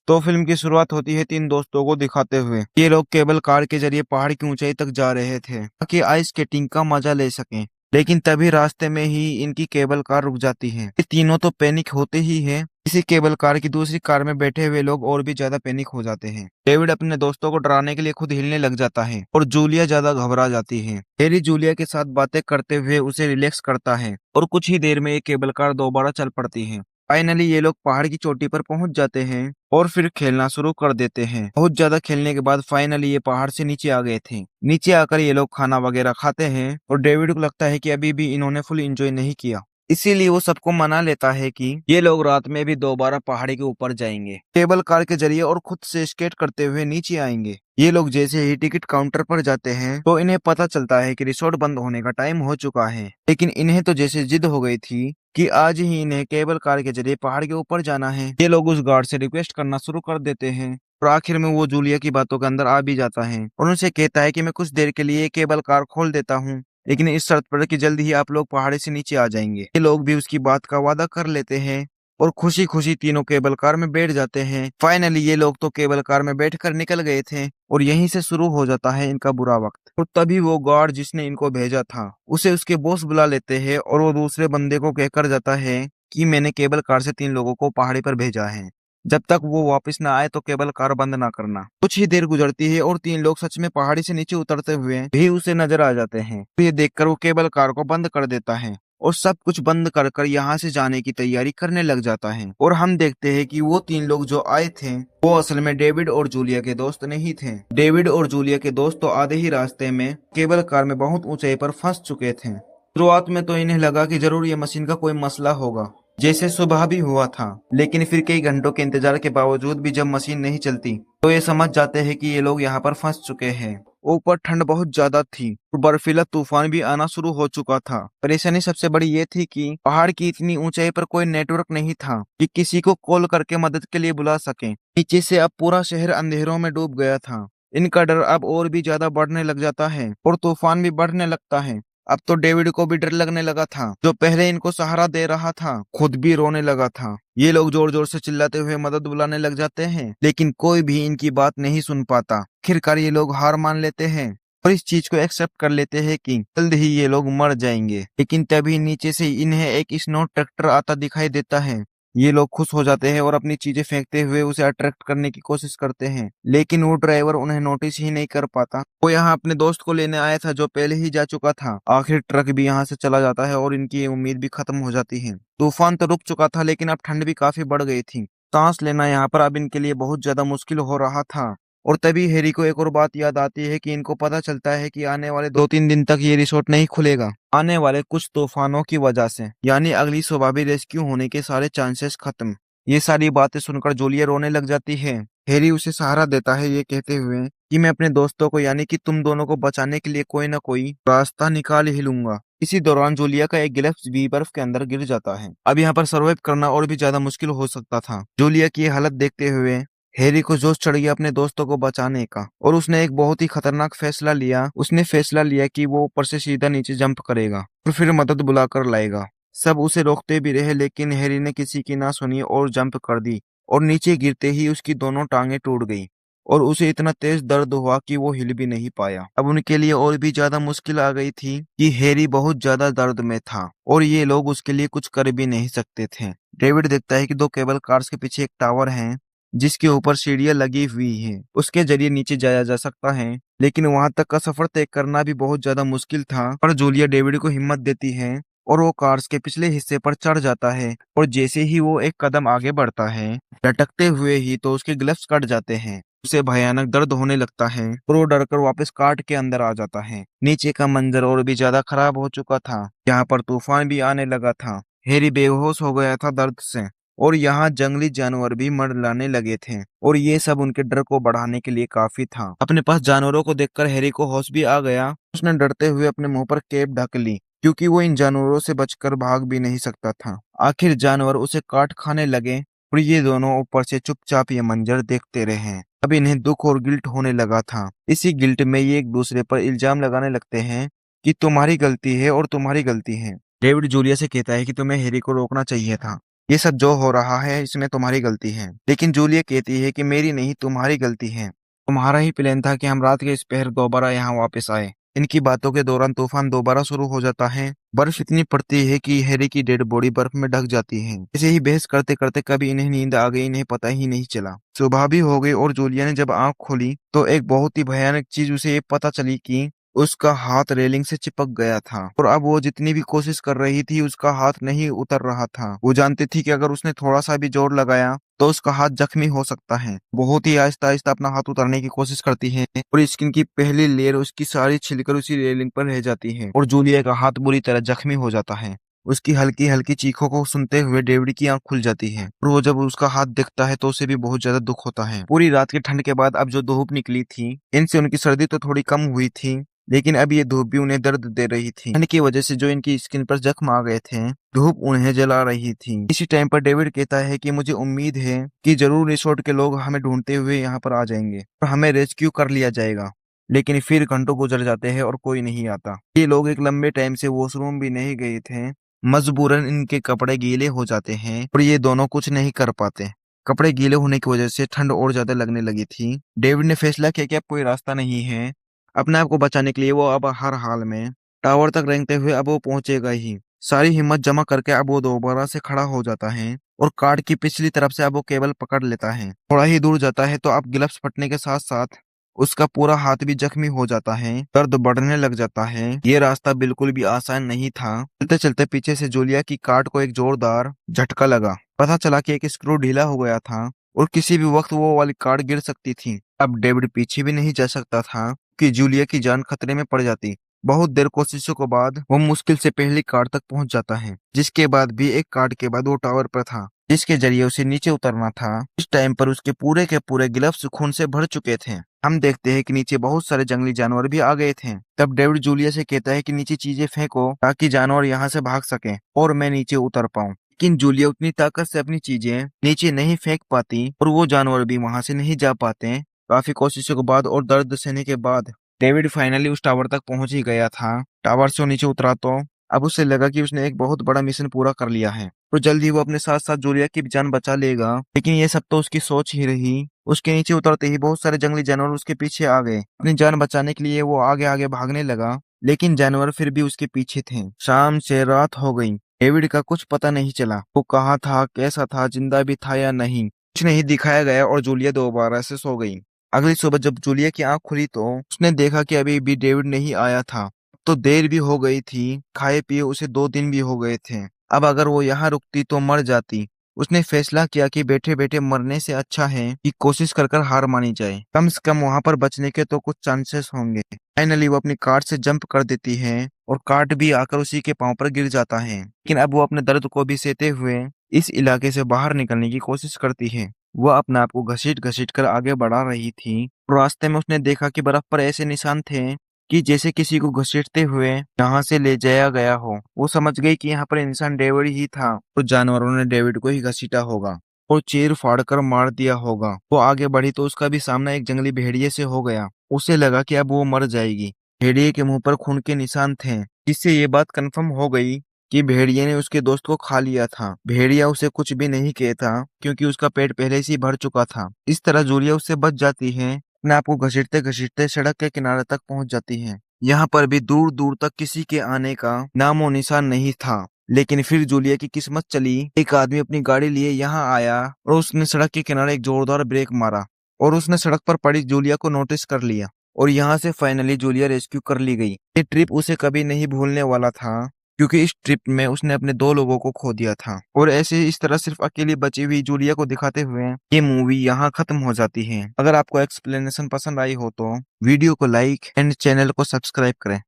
तो फिल्म की शुरुआत होती है तीन दोस्तों को दिखाते हुए। ये लोग केबल कार के जरिए पहाड़ की ऊंचाई तक जा रहे थे ताकि आइस स्केटिंग का मजा ले सकें। लेकिन तभी रास्ते में ही इनकी केबल कार रुक जाती है। ये तीनों तो पैनिक होते ही हैं। इसी केबल कार की दूसरी कार में बैठे हुए लोग और भी ज्यादा पैनिक हो जाते हैं। डेविड अपने दोस्तों को डराने के लिए खुद हिलने लग जाता है और जूलिया ज्यादा घबरा जाती है। हैरी जूलिया के साथ बातें करते हुए उसे रिलैक्स करता है और कुछ ही देर में ये केबल कार दोबारा चल पड़ती है। फाइनली ये लोग पहाड़ की चोटी पर पहुंच जाते हैं और फिर खेलना शुरू कर देते हैं। बहुत ज्यादा खेलने के बाद फाइनली ये पहाड़ से नीचे आ गए थे। नीचे आकर ये लोग खाना वगैरह खाते हैं और डेविड को लगता है कि अभी भी इन्होंने फुल एंजॉय नहीं किया। इसीलिए वो सबको मना लेता है कि ये लोग रात में भी दोबारा पहाड़ी के ऊपर जाएंगे, केबल कार के जरिए और खुद से स्केट करते हुए नीचे आएंगे। ये लोग जैसे ही टिकट काउंटर पर जाते हैं तो इन्हें पता चलता है कि रिसोर्ट बंद होने का टाइम हो चुका है। लेकिन इन्हें तो जैसे जिद हो गई थी कि आज ही इन्हें केबल कार के जरिए पहाड़ के ऊपर जाना है। ये लोग उस गार्ड से रिक्वेस्ट करना शुरू कर देते हैं और आखिर में वो जूलिया की बातों के अंदर आ भी जाता है और उनसे कहता है कि मैं कुछ देर के लिए केबल कार खोल देता हूँ, लेकिन इस शर्त पर कि जल्द ही आप लोग पहाड़ी से नीचे आ जाएंगे। ये लोग भी उसकी बात का वादा कर लेते हैं और खुशी खुशी तीनों केबल कार में बैठ जाते हैं। फाइनली ये लोग तो केबल कार में बैठकर निकल गए थे और यहीं से शुरू हो जाता है इनका बुरा वक्त। और तभी वो गार्ड जिसने इनको भेजा था उसे उसके बॉस बुला लेते हैं और वो दूसरे बंदे को कहकर जाता है कि मैंने केबल कार से तीन लोगों को पहाड़ी पर भेजा है, जब तक वो वापस ना आए तो केबल कार बंद ना करना। कुछ ही देर गुजरती है और तीन लोग सच में पहाड़ी से नीचे उतरते हुए भी उसे नजर आ जाते हैं। तो ये देखकर वो केबल कार को बंद कर देता है और सब कुछ बंद कर कर यहाँ से जाने की तैयारी करने लग जाता है। और हम देखते हैं कि वो तीन लोग जो आए थे वो असल में डेविड और जूलिया के दोस्त नहीं थे। डेविड और जूलिया के दोस्त तो आधे ही रास्ते में केबल कार में बहुत ऊंचाई पर फंस चुके थे। शुरुआत में तो इन्हें लगा कि जरूर ये मशीन का कोई मसला होगा, जैसे सुबह भी हुआ था। लेकिन फिर कई घंटों के इंतजार के बावजूद भी जब मशीन नहीं चलती तो ये समझ जाते हैं कि ये लोग यहाँ पर फंस चुके हैं। ऊपर ठंड बहुत ज्यादा थी और बर्फीला तूफान भी आना शुरू हो चुका था। परेशानी सबसे बड़ी ये थी कि पहाड़ की इतनी ऊंचाई पर कोई नेटवर्क नहीं था कि किसी को कॉल करके मदद के लिए बुला सके। नीचे से अब पूरा शहर अंधेरों में डूब गया था। इनका डर अब और भी ज्यादा बढ़ने लग जाता है और तूफान भी बढ़ने लगता है। अब तो डेविड को भी डर लगने लगा था, जो पहले इनको सहारा दे रहा था खुद भी रोने लगा था। ये लोग जोर जोर से चिल्लाते हुए मदद बुलाने लग जाते हैं, लेकिन कोई भी इनकी बात नहीं सुन पाता। आखिरकार ये लोग हार मान लेते हैं और इस चीज को एक्सेप्ट कर लेते हैं कि जल्द ही ये लोग मर जाएंगे। लेकिन तभी नीचे से इन्हें एक स्नो ट्रैक्टर आता दिखाई देता है। ये लोग खुश हो जाते हैं और अपनी चीजें फेंकते हुए उसे अट्रैक्ट करने की कोशिश करते हैं, लेकिन वो ड्राइवर उन्हें नोटिस ही नहीं कर पाता। वो यहाँ अपने दोस्त को लेने आया था जो पहले ही जा चुका था। आखिर ट्रक भी यहाँ से चला जाता है और इनकी ये उम्मीद भी खत्म हो जाती है। तूफान तो रुक चुका था लेकिन अब ठंड भी काफी बढ़ गई थी। सांस लेना यहाँ पर अब इनके लिए बहुत ज्यादा मुश्किल हो रहा था। और तभी हैरी को एक और बात याद आती है कि इनको पता चलता है कि आने वाले 2-3 दिन तक ये रिसोर्ट नहीं खुलेगा, आने वाले कुछ तूफानों की वजह से। यानी अगली सुबह भी रेस्क्यू होने के सारे चांसेस खत्म। ये सारी बातें सुनकर जूलिया रोने लग जाती है। हैरी उसे सहारा देता है ये कहते हुए कि मैं अपने दोस्तों को यानी कि तुम दोनों को बचाने के लिए कोई ना कोई रास्ता निकाल ही लूंगा। इसी दौरान जूलिया का एक गिलास भी बर्फ के अंदर गिर जाता है। अब यहाँ पर सर्वाइव करना और भी ज्यादा मुश्किल हो सकता था। जूलिया की ये हालत देखते हुए हैरी को जोश चढ़ गया अपने दोस्तों को बचाने का और उसने एक बहुत ही खतरनाक फैसला लिया। उसने फैसला लिया कि वो ऊपर से सीधा नीचे जंप करेगा और फिर मदद बुलाकर लाएगा। सब उसे रोकते भी रहे लेकिन हैरी ने किसी की ना सुनी और जंप कर दी और नीचे गिरते ही उसकी दोनों टांगें टूट गई और उसे इतना तेज दर्द हुआ कि वो हिल भी नहीं पाया। अब उनके लिए और भी ज्यादा मुश्किल आ गई थी कि हैरी बहुत ज्यादा दर्द में था और ये लोग उसके लिए कुछ कर भी नहीं सकते थे। डेविड देखता है कि दो केबल कार्स के पीछे एक टावर है जिसके ऊपर सीढ़ियां लगी हुई है, उसके जरिए नीचे जाया जा सकता है। लेकिन वहां तक का सफर तय करना भी बहुत ज्यादा मुश्किल था। पर जूलिया डेविड को हिम्मत देती है और वो कार्स के पिछले हिस्से पर चढ़ जाता है और जैसे ही वो एक कदम आगे बढ़ता है लटकते हुए ही तो उसके ग्लव्स कट जाते हैं। उसे भयानक दर्द होने लगता है और वो डरकर वापस कार्ट के अंदर आ जाता है। नीचे का मंजर और भी ज्यादा खराब हो चुका था। यहाँ पर तूफान भी आने लगा था। हैरी बेहोश हो गया था दर्द से और यहाँ जंगली जानवर भी मंडराने लगे थे और ये सब उनके डर को बढ़ाने के लिए काफी था। अपने पास जानवरों को देखकर हैरी को होश भी आ गया। उसने डरते हुए अपने मुंह पर कैप ढक ली क्योंकि वो इन जानवरों से बचकर भाग भी नहीं सकता था। आखिर जानवर उसे काट खाने लगे और ये दोनों ऊपर से चुपचाप ये मंजर देखते रहे। अब इन्हें दुख और गिल्ट होने लगा था। इसी गिल्ट में ये एक दूसरे पर इल्जाम लगाने लगते हैं कि तुम्हारी गलती है और तुम्हारी गलती है। डेविड जूलिया से कहता है कि तुम्हें हैरी को रोकना चाहिए था, ये सब जो हो रहा है इसमें तुम्हारी गलती है। लेकिन जूलिया कहती है कि मेरी नहीं, तुम्हारी गलती है। तुम्हारा ही प्लान था कि हम रात के इस पहर दोबारा यहाँ वापस आए। इनकी बातों के दौरान तूफान दोबारा शुरू हो जाता है। बर्फ इतनी पड़ती है कि हैरी की डेड बॉडी बर्फ में ढक जाती है। ऐसे ही बहस करते करते कभी इन्हें नींद आ गई, इन्हें पता ही नहीं चला। सुबह भी हो गई और जूलिया ने जब आंख खोली तो एक बहुत ही भयानक चीज उसे ये पता चली कि उसका हाथ रेलिंग से चिपक गया था और अब वो जितनी भी कोशिश कर रही थी उसका हाथ नहीं उतर रहा था। वो जानती थी कि अगर उसने थोड़ा सा भी जोर लगाया तो उसका हाथ जख्मी हो सकता है। बहुत ही आहिस्ता आहिस्ता अपना हाथ उतारने की कोशिश करती है और स्किन की पहली लेयर उसकी सारी छिलकर उसी रेलिंग पर रह जाती है और जूलिया का हाथ बुरी तरह जख्मी हो जाता है। उसकी हल्की हल्की चीखों को सुनते हुए डेविड की आंख खुल जाती है और वो जब उसका हाथ दिखता है तो उसे भी बहुत ज्यादा दुख होता है। पूरी रात की ठंड के बाद अब जो धूप निकली थी इनसे उनकी सर्दी तो थोड़ी कम हुई थी, लेकिन अब ये धूप भी उन्हें दर्द दे रही थी। ठंड की वजह से जो इनकी स्किन पर जख्म आ गए थे, धूप उन्हें जला रही थी। इसी टाइम पर डेविड कहता है कि मुझे उम्मीद है कि जरूर रिसोर्ट के लोग हमें ढूंढते हुए यहाँ पर आ जाएंगे और हमें रेस्क्यू कर लिया जाएगा। लेकिन फिर घंटों गुजर जाते हैं और कोई नहीं आता। ये लोग एक लंबे टाइम से वॉशरूम भी नहीं गए थे। मजबूरन इनके कपड़े गीले हो जाते हैं और ये दोनों कुछ नहीं कर पाते। कपड़े गीले होने की वजह से ठंड और ज्यादा लगने लगी थी। डेविड ने फैसला किया कि अब कोई रास्ता नहीं है। अपने आप को बचाने के लिए वो अब हर हाल में टावर तक रेंगते हुए अब वो पहुंचेगा ही। सारी हिम्मत जमा करके अब वो दोबारा से खड़ा हो जाता है और कार्ड की पिछली तरफ से अब वो केबल पकड़ लेता है। थोड़ा ही दूर जाता है तो अब गिलफ्स फटने के साथ साथ उसका पूरा हाथ भी जख्मी हो जाता है। दर्द बढ़ने लग जाता है। ये रास्ता बिल्कुल भी आसान नहीं था। चलते चलते पीछे से जूलिया की कार्ड को एक जोरदार झटका लगा। पता चला कि एक स्क्रू ढीला हो गया था और किसी भी वक्त वो वाली कार्ड गिर सकती थी। अब डेविड पीछे भी नहीं जा सकता था कि जूलिया की जान खतरे में पड़ जाती। बहुत देर कोशिशों के बाद वो मुश्किल से पहली कार्ड तक पहुंच जाता है, जिसके बाद भी एक कार्ड के बाद वो टावर पर था जिसके जरिए उसे नीचे उतरना था। इस टाइम पर उसके पूरे के पूरे ग्लव्स खून से भर चुके थे। हम देखते हैं कि नीचे बहुत सारे जंगली जानवर भी आ गए थे। तब डेविड जूलिया से कहता है कि नीचे चीजें फेंको ताकि जानवर यहाँ से भाग सके और मैं नीचे उतर पाऊं। लेकिन जूलिया उतनी ताकत से अपनी चीजें नीचे नहीं फेंक पाती और वो जानवर भी वहां से नहीं जा पाते। काफी कोशिशों के बाद और दर्द सहने के बाद डेविड फाइनली उस टावर तक पहुंच ही गया था। टावर से वो नीचे उतरा तो अब उसे लगा कि उसने एक बहुत बड़ा मिशन पूरा कर लिया है तो जल्द ही वो अपने साथ साथ जूलिया की भी जान बचा लेगा। लेकिन ये सब तो उसकी सोच ही रही। उसके नीचे उतरते ही बहुत सारे जंगली जानवर उसके पीछे आ गए। अपनी जान बचाने के लिए वो आगे आगे भागने लगा, लेकिन जानवर फिर भी उसके पीछे थे। शाम से रात हो गई। डेविड का कुछ पता नहीं चला वो कहाँ था, कैसा था, जिंदा भी था या नहीं, कुछ नहीं दिखाया गया और जूलिया दोबारा से सो गई। अगली सुबह जब जूलिया की आंख खुली तो उसने देखा कि अभी भी डेविड नहीं आया था। तो देर भी हो गई थी, खाए पिए उसे 2 दिन भी हो गए थे। अब अगर वो यहाँ रुकती तो मर जाती। उसने फैसला किया कि बैठे बैठे मरने से अच्छा है कि कोशिश कर कर हार मानी जाए। कम से कम वहां पर बचने के तो कुछ चांसेस होंगे। फाइनली वो अपनी कार से जंप कर देती है और कार्ट भी आकर उसी के पांव पर गिर जाता है। लेकिन अब वो अपने दर्द को भी सहते हुए इस इलाके से बाहर निकलने की कोशिश करती है। वह अपने आप को घसीट घसीट कर आगे बढ़ा रही थी। रास्ते में उसने देखा कि बर्फ पर ऐसे निशान थे कि जैसे किसी को घसीटते हुए यहाँ से ले जाया गया हो। वो समझ गई कि यहाँ पर इंसान डेविड ही था तो जानवरों ने डेविड को ही घसीटा होगा और चीर फाड़ कर मार दिया होगा। वो आगे बढ़ी तो उसका भी सामना एक जंगली भेड़िए से हो गया। उसे लगा कि अब वो मर जाएगी। भेड़िए के मुंह पर खून के निशान थे, जिससे ये बात कंफर्म हो गई कि भेड़िए ने उसके दोस्त को खा लिया था। भेड़िया उसे कुछ भी नहीं कहता क्योंकि उसका पेट पहले से ही भर चुका था। इस तरह जूलिया उससे बच जाती है। अपने आप को घसीटते घसीटते सड़क के किनारे तक पहुंच जाती है। यहाँ पर भी दूर दूर तक किसी के आने का नामो निशान नहीं था। लेकिन फिर जूलिया की किस्मत चली। एक आदमी अपनी गाड़ी लिए यहाँ आया और उसने सड़क के किनारे एक जोरदार ब्रेक मारा और उसने सड़क पर पड़ी जूलिया को नोटिस कर लिया और यहाँ से फाइनली जूलिया रेस्क्यू कर ली गई। ये ट्रिप उसे कभी नहीं भूलने वाला था क्योंकि इस ट्रिप में उसने अपने 2 लोगों को खो दिया था। और ऐसे इस तरह सिर्फ अकेली बची हुई जूलिया को दिखाते हुए ये मूवी यहाँ खत्म हो जाती है। अगर आपको एक्सप्लेनेशन पसंद आई हो तो वीडियो को लाइक एंड चैनल को सब्सक्राइब करें।